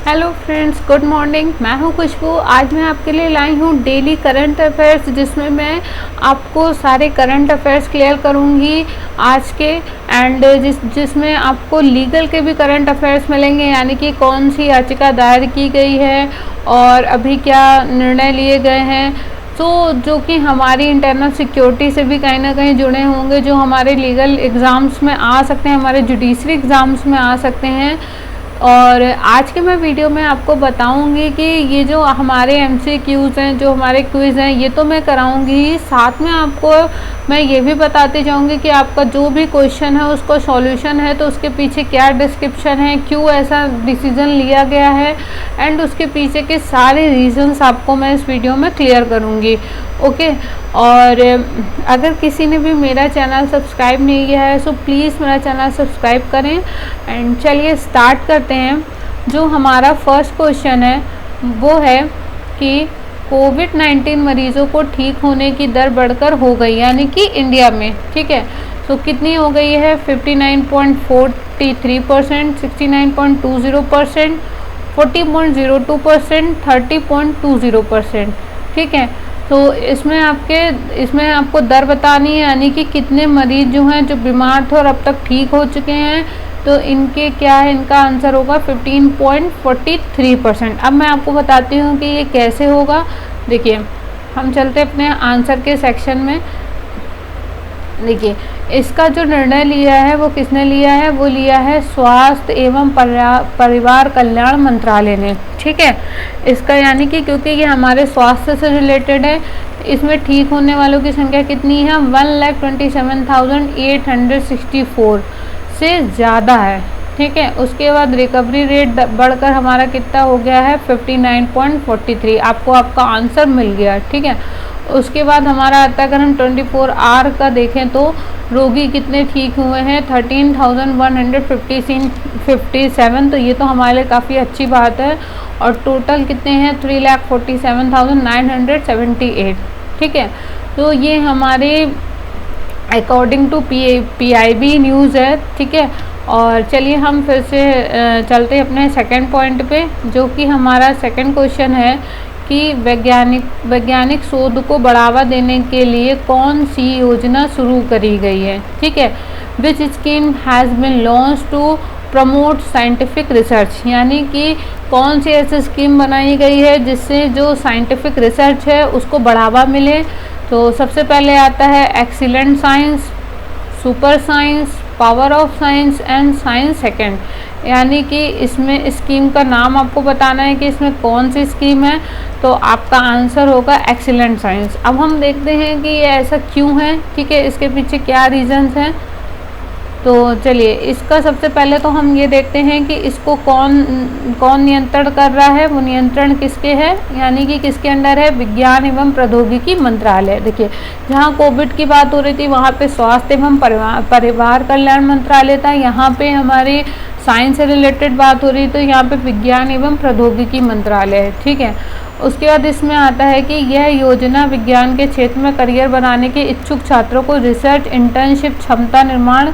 Hello friends, good morning. मैं हूं खुशबू। आज मैं आपके लिए लाई हूं डेली करंट अफेयर्स, जिसमें मैं आपको सारे करंट अफेयर्स क्लियर करूंगी आज के। एंड जिसमें आपको लीगल के भी करंट अफेयर्स मिलेंगे, यानी कि कौन सी याचिका दायर की गई है और अभी क्या निर्णय लिए गए हैं। तो जो कि हमारी इंटरनल सिक्योरिटी से भी कहीं ना कहीं जुड़े होंगे, जो हमारे लीगल एग्ज़ाम्स में आ सकते हैं, हमारे जुडिशरी एग्ज़ाम्स में आ सकते हैं। और आज के मैं वीडियो में आपको बताऊंगी कि ये जो हमारे MCQs हैं, जो हमारे क्विज़ हैं, ये तो मैं कराऊंगी, साथ में आपको मैं ये भी बताते जाऊंगी कि आपका जो भी क्वेश्चन है उसका सॉल्यूशन है तो उसके पीछे क्या डिस्क्रिप्शन है, क्यों ऐसा डिसीज़न लिया गया है, एंड उसके पीछे के सारे रीजंस आपको मैं इस वीडियो में क्लियर करूँगी। ओके। और अगर किसी ने भी मेरा चैनल सब्सक्राइब नहीं किया है तो प्लीज़ मेरा चैनल सब्सक्राइब करें। एंड चलिए स्टार्ट करते हैं। जो हमारा फर्स्ट क्वेश्चन है वो है कि कोविड-19 मरीज़ों को ठीक होने की दर बढ़कर हो गई, यानी कि इंडिया में, ठीक है। तो कितनी हो गई है? 59.43%, 69.20%, 40.02%, 30.20%, ठीक है। तो इसमें आपको दर बतानी है, यानी कि कितने मरीज जो हैं जो बीमार थे और अब तक ठीक हो चुके हैं। तो इनके क्या है, इनका आंसर होगा 15.43%। अब मैं आपको बताती हूँ कि ये कैसे होगा। देखिए, हम चलते अपने आंसर के सेक्शन में। देखिए, इसका जो निर्णय लिया है वो किसने लिया है? वो लिया है स्वास्थ्य एवं परिवार कल्याण मंत्रालय ने, ठीक है। इसका यानी कि क्योंकि ये हमारे स्वास्थ्य से रिलेटेड है, इसमें ठीक होने वालों की संख्या कितनी है? 1,27,864 से ज़्यादा है, ठीक है। उसके बाद रिकवरी रेट बढ़कर हमारा कितना हो गया है? 59.43। आपको आपका आंसर मिल गया, ठीक है। उसके बाद हमारा आता है, अगर हम 24 आवर का देखें तो रोगी कितने ठीक हुए हैं? 13,157। तो ये तो हमारे लिए काफ़ी अच्छी बात है। और टोटल कितने हैं? 3,47,978, ठीक है। तो ये हमारे अकॉर्डिंग टू PIB न्यूज़ है, ठीक है। और चलिए हम फिर से चलते अपने सेकंड पॉइंट पे, जो कि हमारा सेकंड क्वेश्चन है कि वैज्ञानिक शोध को बढ़ावा देने के लिए कौन सी योजना शुरू करी गई है, ठीक है। Which scheme has been launch to promote scientific research, यानी कि कौन सी ऐसी स्कीम बनाई गई है जिससे जो साइंटिफिक रिसर्च है उसको बढ़ावा मिले। तो सबसे पहले आता है excellent science, super science, power of science and science second. यानी कि इसमें स्कीम का नाम आपको बताना है कि इसमें कौन सी स्कीम है। तो आपका आंसर होगा एक्सीलेंट साइंस। अब हम देखते हैं कि ये ऐसा क्यों है, ठीक है, इसके पीछे क्या रीजंस हैं। तो चलिए, इसका सबसे पहले तो हम ये देखते हैं कि इसको कौन नियंत्रण कर रहा है। वो नियंत्रण किसके है, यानी कि किसके अंडर है? विज्ञान एवं प्रौद्योगिकी मंत्रालय। देखिए, जहाँ कोविड की बात हो रही थी वहाँ पे स्वास्थ्य एवं परिवार कल्याण मंत्रालय था। यहाँ पे हमारी साइंस से रिलेटेड बात हो रही तो यहाँ पे विज्ञान एवं प्रौद्योगिकी मंत्रालय है, ठीक है। उसके बाद इसमें आता है कि यह योजना विज्ञान के क्षेत्र में करियर बनाने के इच्छुक छात्रों को रिसर्च, इंटर्नशिप, क्षमता निर्माण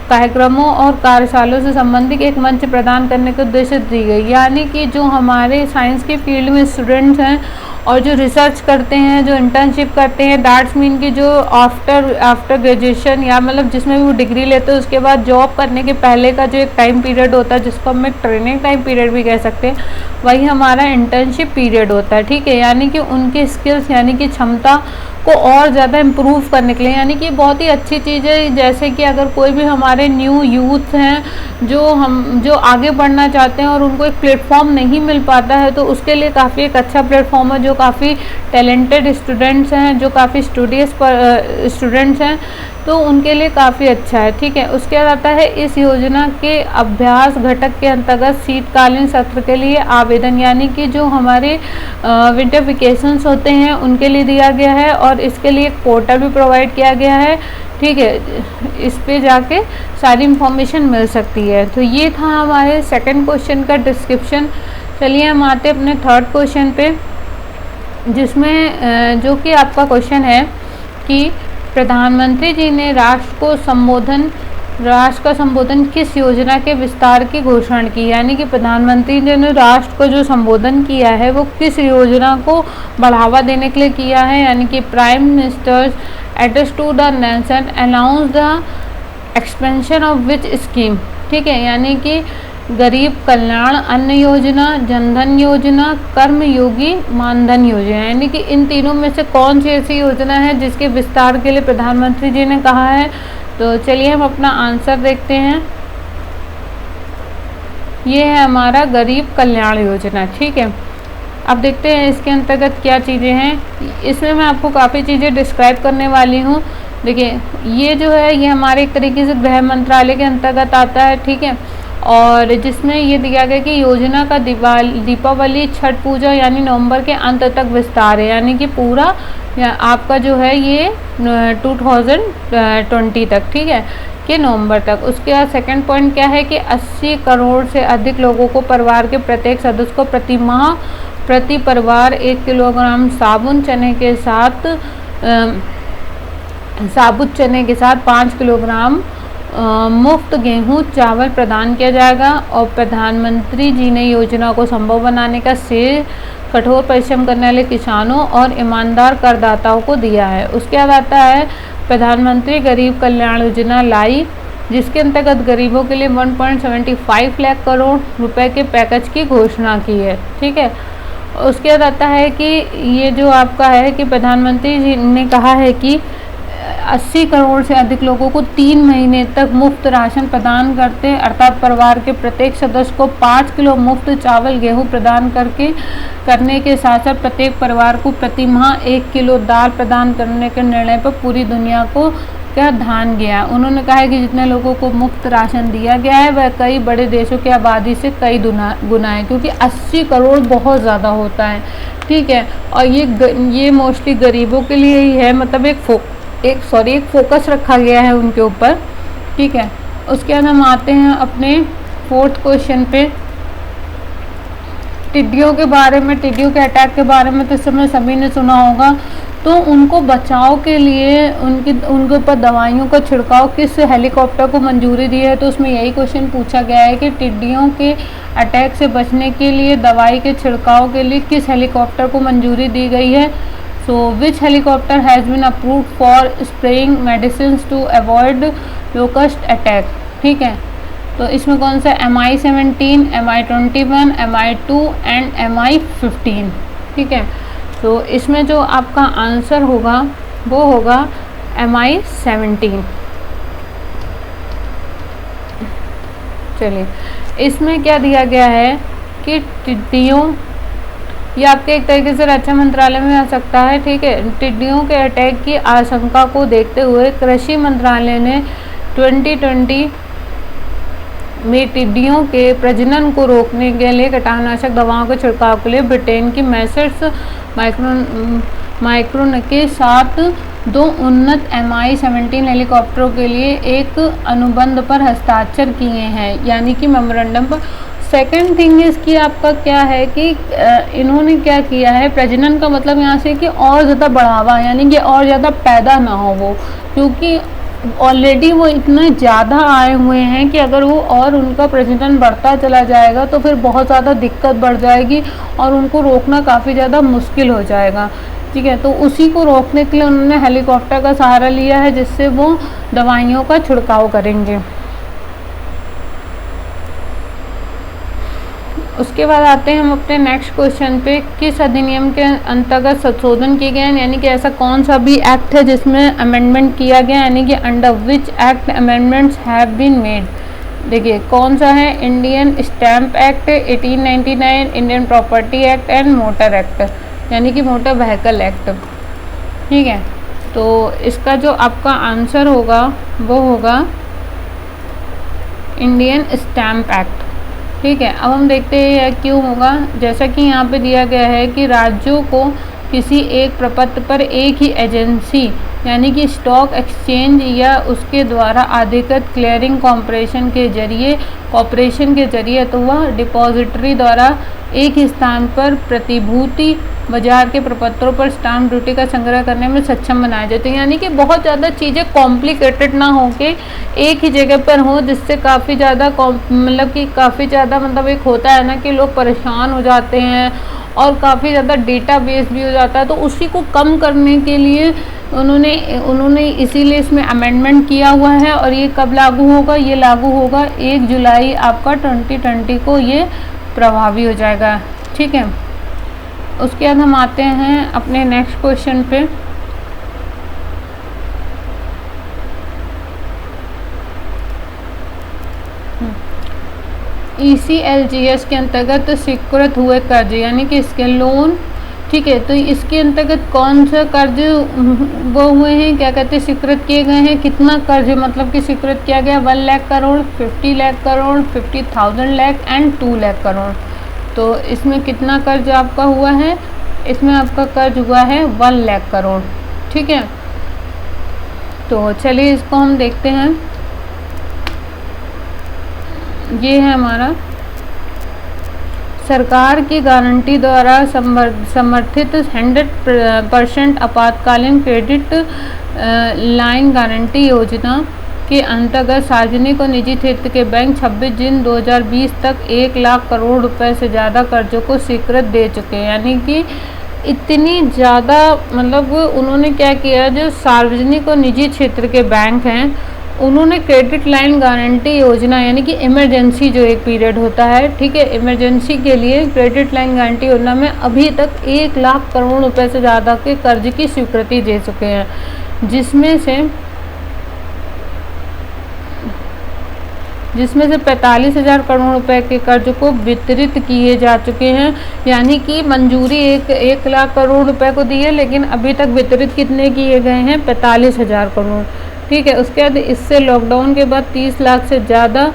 कार्यक्रमों और कार्यशालाओं से संबंधित एक मंच प्रदान करने के उद्देश्य दी गई। यानी कि जो हमारे साइंस के फील्ड में स्टूडेंट्स हैं और जो रिसर्च करते हैं, जो इंटर्नशिप करते हैं, दैट्स मीन कि जो आफ्टर ग्रेजुएशन या मतलब जिसमें भी वो डिग्री लेते हैं उसके बाद जॉब करने के पहले का जो एक टाइम पीरियड होता है, जिसको हम एक ट्रेनिंग टाइम पीरियड भी कह सकते हैं, वही हमारा इंटर्नशिप पीरियड होता है, ठीक है। यानी कि उनके स्किल्स यानी कि क्षमता को और ज़्यादा इम्प्रूव करने के लिए, यानी कि बहुत ही अच्छी चीज़ है। जैसे कि अगर कोई भी हमारे न्यू यूथ हैं जो आगे बढ़ना चाहते हैं और उनको एक प्लेटफॉर्म नहीं मिल पाता है, तो उसके लिए काफ़ी एक अच्छा प्लेटफॉर्म है। जो काफ़ी टैलेंटेड स्टूडेंट्स हैं, जो काफ़ी स्टूडियस स्टूडेंट्स हैं, तो उनके लिए काफ़ी अच्छा है, ठीक है। उसके बाद आता है इस योजना के अभ्यास घटक के अंतर्गत शीतकालीन सत्र के लिए आवेदन, यानी कि जो हमारे विंटर वेकेशंस होते हैं उनके लिए दिया गया है। और इसके लिए एक पोर्टल भी प्रोवाइड किया गया है, ठीक है। इस पे जाके सारी इंफॉर्मेशन मिल सकती है। तो ये था हमारे सेकंड क्वेश्चन का डिस्क्रिप्शन। चलिए हम आते अपने थर्ड क्वेश्चन पे, जिसमें जो कि आपका क्वेश्चन है कि प्रधानमंत्री जी ने राष्ट्र को संबोधन राष्ट्र का संबोधन किस योजना के विस्तार की घोषणा की, यानी कि प्रधानमंत्री जी ने राष्ट्र को जो संबोधन किया है वो किस योजना को बढ़ावा देने के लिए किया है, यानी कि prime minister's address to the nation announce the expansion of which scheme, ठीक है, यानी कि गरीब कल्याण अन्न योजना, जनधन योजना, कर्मयोगी मानधन योजना, यानी कि इन तीनों में से कौन सी ऐसी योजना है जिसके विस्तार के लिए प्रधानमंत्री जी ने कहा है। तो चलिए हम अपना आंसर देखते हैं। ये है हमारा गरीब कल्याण योजना, ठीक है। अब देखते हैं इसके अंतर्गत क्या चीज़ें हैं। इसमें मैं आपको काफ़ी चीज़ें डिस्क्राइब करने वाली हूँ। देखिए ये जो है ये हमारे एक तरीके से गृह मंत्रालय के अंतर्गत आता है, ठीक है। और जिसमें ये दिया गया कि योजना का दीपावली छठ पूजा यानी नवंबर के अंत तक विस्तार है, यानी कि पूरा आपका जो है ये 2020 तक, ठीक है, कि नवंबर तक। उसके बाद सेकंड पॉइंट क्या है कि 80 करोड़ से अधिक लोगों को परिवार के प्रत्येक सदस्य को प्रति माह प्रति परिवार 1 किलोग्राम साबुत चने के साथ 5 किलोग्राम मुफ्त गेहूं चावल प्रदान किया जाएगा। और प्रधानमंत्री जी ने योजना को संभव बनाने का श्रेय कठोर परिश्रम करने वाले किसानों और ईमानदार करदाताओं को दिया है। उसके बाद आता है प्रधानमंत्री गरीब कल्याण योजना लाई, जिसके अंतर्गत गरीबों के लिए 1.75 लाख करोड़ रुपए के पैकेज की घोषणा की है, ठीक है। उसके बाद आता है कि ये जो आपका है कि प्रधानमंत्री जी ने कहा है कि 80 करोड़ से अधिक लोगों को 3 महीने तक मुफ्त राशन प्रदान करते, अर्थात परिवार के प्रत्येक सदस्य को 5 किलो मुफ्त चावल गेहूं प्रदान करने के साथ साथ प्रत्येक परिवार को प्रति माह 1 किलो दाल प्रदान करने के निर्णय पर पूरी दुनिया को क्या ध्यान गया। उन्होंने कहा है कि जितने लोगों को मुफ्त राशन दिया गया है वह कई बड़े देशों की आबादी से कई गुना है, क्योंकि 80 करोड़ बहुत ज़्यादा होता है, ठीक है। और ये मोस्टली गरीबों के लिए ही है, मतलब एक फोकस रखा गया है उनके ऊपर, ठीक है। उसके बाद हम आते हैं अपने 4th क्वेश्चन पे। टिड्डियों के बारे में, टिड्डियों के अटैक के बारे में तो इस समय सभी ने सुना होगा। तो उनको बचाव के लिए उनके ऊपर दवाइयों का छिड़काव किस हेलीकॉप्टर को मंजूरी दी है। तो उसमें यही क्वेश्चन पूछा गया है कि टिड्डियों के अटैक से बचने के लिए दवाई के छिड़काव के लिए किस हेलीकॉप्टर को मंजूरी दी गई है। So which helicopter has been approved for spraying medicines to avoid locust attack, ठीक है। तो इसमें कौन सा MI-17, MI-21, MI-2 and MI-15, ठीक है। तो इसमें जो आपका आंसर होगा वो होगा MI-17। चलिए इसमें क्या दिया गया है कि टिड्डियों, ये आपके एक तरीके से रक्षा मंत्रालय में आ सकता है, ठीक है। टिड्डियों के अटैक की आशंका को देखते हुए कृषि मंत्रालय ने 2020 में टिड्डियों के प्रजनन को रोकने के लिए कीटनाशक दवाओं के छिड़काव के लिए ब्रिटेन की मैसर्स माइक्रोन के साथ 2 उन्नत MI-17 हेलीकॉप्टरों के लिए एक अनुबंध पर हस्ताक्षर किए हैं, यानी कि मेमोरेंडम पर। सेकेंड थिंग इसकी आपका क्या है कि इन्होंने क्या किया है, प्रजनन का मतलब यहाँ से कि और ज़्यादा बढ़ावा, यानी कि और ज़्यादा पैदा ना हो वो, क्योंकि ऑलरेडी वो इतने ज़्यादा आए हुए हैं कि अगर वो और उनका प्रजनन बढ़ता चला जाएगा तो फिर बहुत ज़्यादा दिक्कत बढ़ जाएगी और उनको रोकना काफ़ी ज़्यादा मुश्किल हो जाएगा, ठीक है। तो उसी को रोकने के लिए उन्होंने हेलीकॉप्टर का सहारा लिया है, जिससे वो दवाइयों का छिड़काव करेंगे। उसके बाद आते हैं हम अपने नेक्स्ट क्वेश्चन पे। किस अधिनियम के अंतर्गत संशोधन किए गए हैं, यानी कि ऐसा कौन सा भी एक्ट है जिसमें अमेंडमेंट किया गया, यानी कि under which act amendments have been made. देखिए कौन सा है, Indian stamp act 1899, Indian property act and motor act, यानी कि मोटर व्हीकल एक्ट, ठीक है। तो इसका जो आपका आंसर होगा वो होगा इंडियन स्टैम्प एक्ट, ठीक है। अब हम देखते हैं यह क्यों होगा। जैसा कि यहाँ पे दिया गया है कि राज्यों को किसी एक प्रपत्र पर एक ही एजेंसी यानी कि स्टॉक एक्सचेंज या उसके द्वारा अधिकृत क्लियरिंग कॉर्पोरेशन के जरिए तो वह डिपॉजिटरी द्वारा एक ही स्थान पर प्रतिभूति बाजार के प्रपत्रों पर स्टाम्प ड्यूटी का संग्रह करने में सक्षम बनाए जाते हैं। यानी कि बहुत ज़्यादा चीज़ें कॉम्प्लिकेटेड ना हो के एक ही जगह पर हो, जिससे काफ़ी ज़्यादा मतलब एक होता है ना कि लोग परेशान हो जाते हैं और काफ़ी ज़्यादा डेटाबेस भी हो जाता है। तो उसी को कम करने के लिए उन्होंने इसीलिए इसमें अमेंडमेंट किया हुआ है। और ये कब लागू होगा? ये लागू होगा 1 जुलाई आपका 2020 को ये प्रभावी हो जाएगा। ठीक है, उसके बाद हम आते हैं अपने नेक्स्ट क्वेश्चन पे। ECLGS के अंतर्गत स्वीकृत हुए कर्ज यानी कि इसके लोन, ठीक है, तो इसके अंतर्गत कौन सा कर्ज वो हुए हैं, क्या कहते हैं, स्वीकृत किए गए हैं। कितना कर्ज मतलब कि स्वीकृत किया गया? 1 लाख करोड़, 50 लाख करोड़, 50,000 लाख एंड 2 लाख करोड़। तो इसमें कितना कर्ज आपका हुआ है? इसमें आपका कर्ज हुआ है 1 लाख करोड़। ठीक है, तो चलिए इसको हम देखते हैं। ये है हमारा सरकार की गारंटी द्वारा समर्थित 100% आपातकालीन क्रेडिट लाइन गारंटी योजना के अंतर्गत सार्वजनिक और निजी क्षेत्र के बैंक 26 जून 2020 तक 1 लाख करोड़ रुपए से ज़्यादा कर्जों को स्वीकृत दे चुके हैं। यानी कि इतनी ज़्यादा मतलब उन्होंने क्या किया, जो सार्वजनिक और निजी क्षेत्र के बैंक हैं उन्होंने क्रेडिट लाइन गारंटी योजना यानी कि इमरजेंसी जो एक पीरियड होता है, ठीक है, इमरजेंसी के लिए क्रेडिट लाइन गारंटी योजना में अभी तक 1 लाख करोड़ रुपए से ज़्यादा के कर्ज की स्वीकृति दे चुके हैं, जिसमें से 45,000 करोड़ रुपए के कर्ज को वितरित किए जा चुके हैं। यानी कि मंजूरी 1 लाख करोड़ रुपए को दी है, लेकिन अभी तक वितरित कितने किए गए हैं? 45,000 करोड़। ठीक है, उसके बाद इससे लॉकडाउन के बाद 30 लाख से ज़्यादा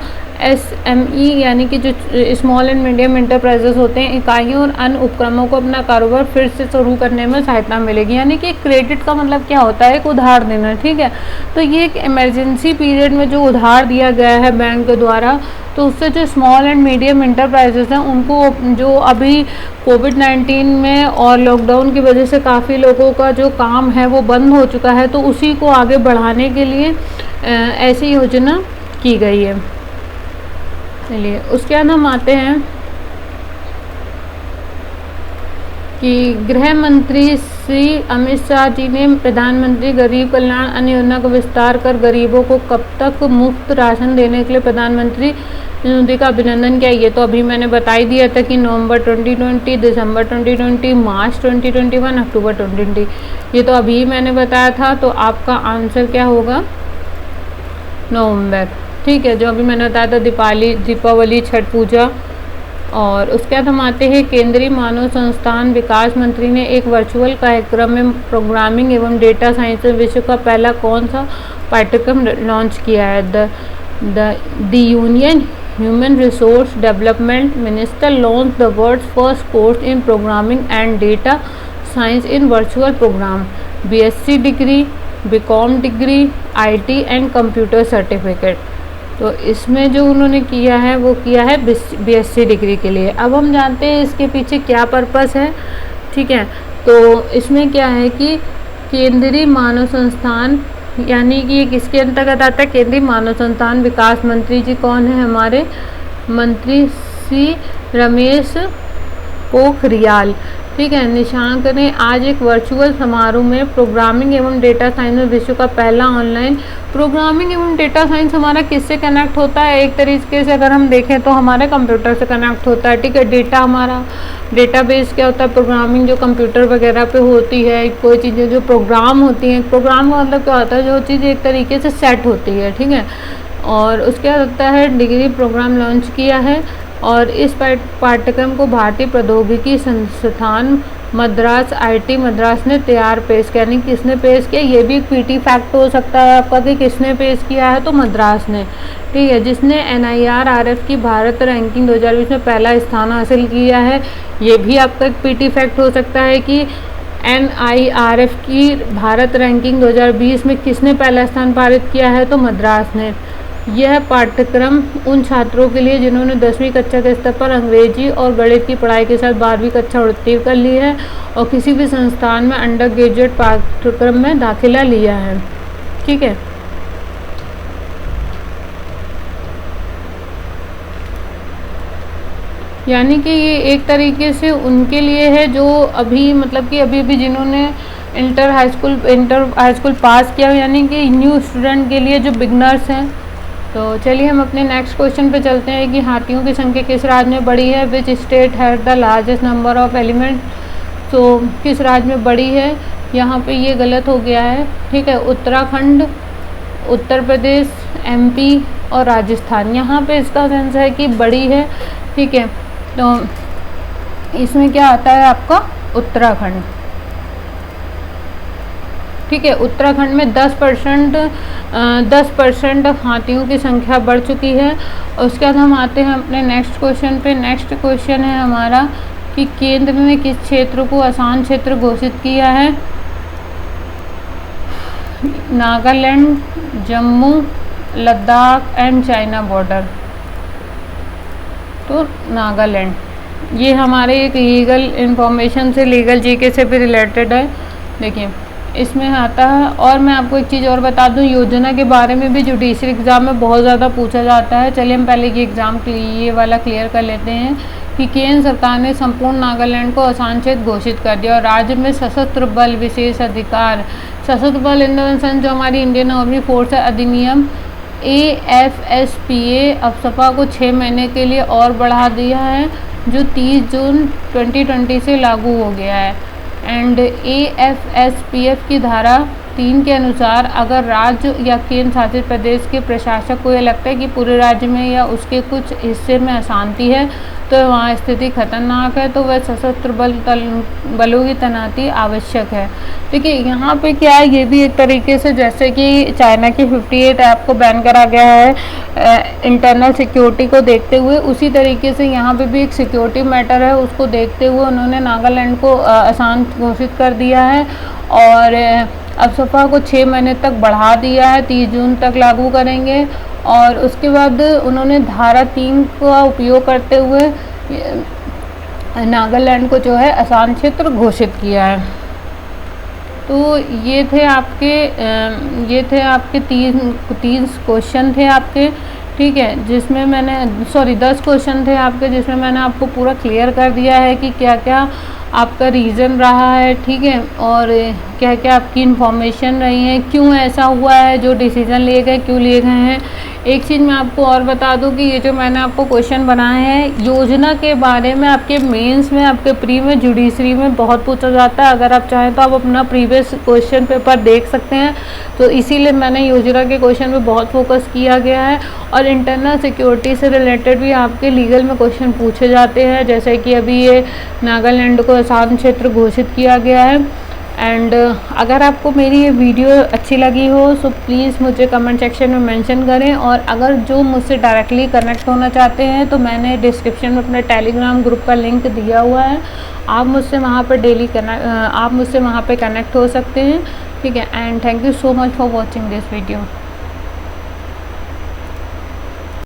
SME यानी कि जो स्मॉल एंड मीडियम इंटरप्राइजेस होते हैं, इकाइयों और अन्य उपक्रमों को अपना कारोबार फिर से शुरू करने में सहायता मिलेगी। यानी कि क्रेडिट का मतलब क्या होता है? एक उधार देना। ठीक है, तो ये एक इमरजेंसी पीरियड में जो उधार दिया गया है बैंक के द्वारा, तो उससे जो स्मॉल एंड मीडियम इंटरप्राइजेस हैं उनको जो अभी कोविड-19 में और लॉकडाउन की वजह से काफ़ी लोगों का जो काम है वो बंद हो चुका है, तो उसी को आगे बढ़ाने के लिए ऐसी योजना की गई है। चलिए उसके बाद हम आते हैं कि गृह मंत्री श्री अमित शाह जी ने प्रधानमंत्री गरीब कल्याण अन्न योजना का विस्तार कर गरीबों को कब तक मुफ्त राशन देने के लिए प्रधानमंत्री मोदी का अभिनंदन किया। ये तो अभी मैंने बता ही दिया था कि नवंबर 2020, दिसंबर 2020, मार्च 2021, अक्टूबर 2020, ये तो अभी मैंने बताया था। तो आपका आंसर क्या होगा? नवंबर। ठीक है, जो अभी मैंने बताया था दीपावली, छठ पूजा। और उसके बाद हम आते हैं केंद्रीय मानव संस्थान विकास मंत्री ने एक वर्चुअल कार्यक्रम में प्रोग्रामिंग एवं डेटा साइंस विषय का पहला कौन सा पाठ्यक्रम लॉन्च किया है? The union human resource development minister launch the world's first course in programming and data science in virtual program, BSc degree, BCom degree, IT and computer certificate. तो इसमें जो उन्होंने किया है वो किया है BSc डिग्री के लिए। अब हम जानते हैं इसके पीछे क्या पर्पस है। ठीक है, तो इसमें क्या है कि केंद्रीय मानव संस्थान यानी कि ये किसके अंतर्गत आता है? केंद्रीय मानव संस्थान विकास मंत्री जी कौन है? हमारे मंत्री श्री रमेश पोखरियाल। ठीक है, निशांक ने आज एक वर्चुअल समारोह में प्रोग्रामिंग एवं डेटा साइंस में विश्व का पहला ऑनलाइन प्रोग्रामिंग एवं डेटा साइंस हमारा किससे कनेक्ट होता है? एक तरीके से अगर हम देखें तो हमारे कंप्यूटर से कनेक्ट होता है। ठीक है, डेटा हमारा डेटाबेस क्या होता है? प्रोग्रामिंग जो कंप्यूटर वगैरह पे होती है, कोई चीज़ें जो प्रोग्राम होती हैं, प्रोग्राम का मतलब क्या होता है? जो चीज़ एक तरीके से सेट होती है। ठीक है, और उसके बाद होता है डिग्री प्रोग्राम लॉन्च किया है। और इस पाठ्यक्रम को भारतीय प्रौद्योगिकी संस्थान मद्रास IT मद्रास ने पेश किया। यानी किसने पेश किया? ये भी एक PT फैक्ट हो सकता है आपका कि किसने पेश किया है, तो मद्रास ने। ठीक है, जिसने NIRF की भारत रैंकिंग 2020 में पहला स्थान हासिल किया है। ये भी आपका एक PT फैक्ट हो सकता है कि NIRF की भारत रैंकिंग 2020 में किसने पहला स्थान पारित किया है? तो मद्रास ने। यह पाठ्यक्रम उन छात्रों के लिए जिन्होंने 10वीं कक्षा के स्तर पर अंग्रेजी और गणित की पढ़ाई के साथ 12वीं कक्षा उत्तीर्ण कर ली है और किसी भी संस्थान में अंडर ग्रेजुएट पाठ्यक्रम में दाखिला लिया है। ठीक है, यानी कि ये एक तरीके से उनके लिए है जो अभी मतलब कि अभी जिन्होंने इंटर हाई स्कूल पास किया, यानी कि न्यू स्टूडेंट के लिए जो बिगनर्स हैं। तो चलिए हम अपने नेक्स्ट क्वेश्चन पे चलते हैं कि हाथियों की संख्या किस राज्य में बढ़ी है? Which state had the largest number of element? तो किस राज्य में बढ़ी है? यहाँ पे ये गलत हो गया है। ठीक है, उत्तराखंड, उत्तर प्रदेश, MP और राजस्थान। यहाँ पे इसका सेंस है कि बड़ी है। ठीक है, तो इसमें क्या आता है आपका? उत्तराखंड। ठीक है, उत्तराखंड में 10% हाथियों की संख्या बढ़ चुकी है। उसके बाद हम आते हैं अपने नेक्स्ट क्वेश्चन पे। नेक्स्ट क्वेश्चन है हमारा कि केंद्र ने किस क्षेत्र को आसान क्षेत्र घोषित किया है? Nagaland, Jammu, Ladakh and China border. तो नागालैंड, ये हमारे एक लीगल इंफॉर्मेशन से, लीगल जीके से भी रिलेटेड है। देखिए इसमें आता है। और मैं आपको एक चीज़ और बता दूं, योजना के बारे में भी जुडिशरी एग्ज़ाम में बहुत ज़्यादा पूछा जाता है। चलिए हम पहले ये एग्ज़ाम ये वाला क्लियर कर लेते हैं कि केंद्र सरकार ने संपूर्ण नागालैंड को आसान क्षेत्र घोषित कर दिया और राज्य में सशस्त्र बल विशेष अधिकार, सशस्त्र बल इन द सेंस जो हमारी इंडियन आर्मी फोर्स है, अधिनियम AFSPA अफसपा को 6 महीने के लिए और बढ़ा दिया है, जो 30 जून 2020 से लागू हो गया है। एंड AFSPF की धारा 3 के अनुसार अगर राज्य या केंद्र शासित प्रदेश के प्रशासक को यह लगता है कि पूरे राज्य में या उसके कुछ हिस्से में अशांति है, तो वहाँ स्थिति खतरनाक है, तो वह सशस्त्र बलों की तैनाती आवश्यक है। देखिए यहाँ पे क्या है, ये भी एक तरीके से जैसे कि चाइना की 58 ऐप को बैन करा गया है इंटरनल सिक्योरिटी को देखते हुए, उसी तरीके से यहाँ पे भी एक सिक्योरिटी मैटर है, उसको देखते हुए उन्होंने नागालैंड को आसान घोषित कर दिया है और अफसपा को 6 महीने तक बढ़ा दिया है, 30 जून तक लागू करेंगे। और उसके बाद उन्होंने धारा 3 का उपयोग करते हुए नागालैंड को जो है आसान क्षेत्र घोषित किया है। तो ये थे आपके 3 क्वेश्चन थे आपके। ठीक है, जिसमें मैंने 10 क्वेश्चन थे आपके, जिसमें मैंने आपको पूरा क्लियर कर दिया है कि क्या क्या आपका रीज़न रहा है। ठीक है, और क्या क्या आपकी इन्फॉर्मेशन रही है, क्यों ऐसा हुआ है, जो डिसीज़न लिए गए क्यों लिए गए हैं। एक चीज़ मैं आपको और बता दूं कि ये जो मैंने आपको क्वेश्चन बनाए हैं योजना के बारे में, आपके मेंस में, आपके प्री में, जुडिशरी में बहुत पूछा जाता है। अगर आप चाहें तो आप अपना प्रीवियस क्वेश्चन पेपर देख सकते हैं। तो इसीलिए मैंने योजना के क्वेश्चन पे बहुत फोकस किया गया है। और इंटरनल सिक्योरिटी से रिलेटेड भी आपके लीगल में क्वेश्चन पूछे जाते हैं, जैसे कि अभी ये नागालैंड को आसान क्षेत्र घोषित किया गया है। एंड अगर आपको मेरी ये वीडियो अच्छी लगी हो तो प्लीज़ मुझे कमेंट सेक्शन में मेंशन करें। और अगर जो मुझसे डायरेक्टली कनेक्ट होना चाहते हैं तो मैंने डिस्क्रिप्शन में अपने टेलीग्राम ग्रुप का लिंक दिया हुआ है, आप मुझसे वहाँ पर कनेक्ट हो सकते हैं। ठीक है, and thank you so much for watching this video.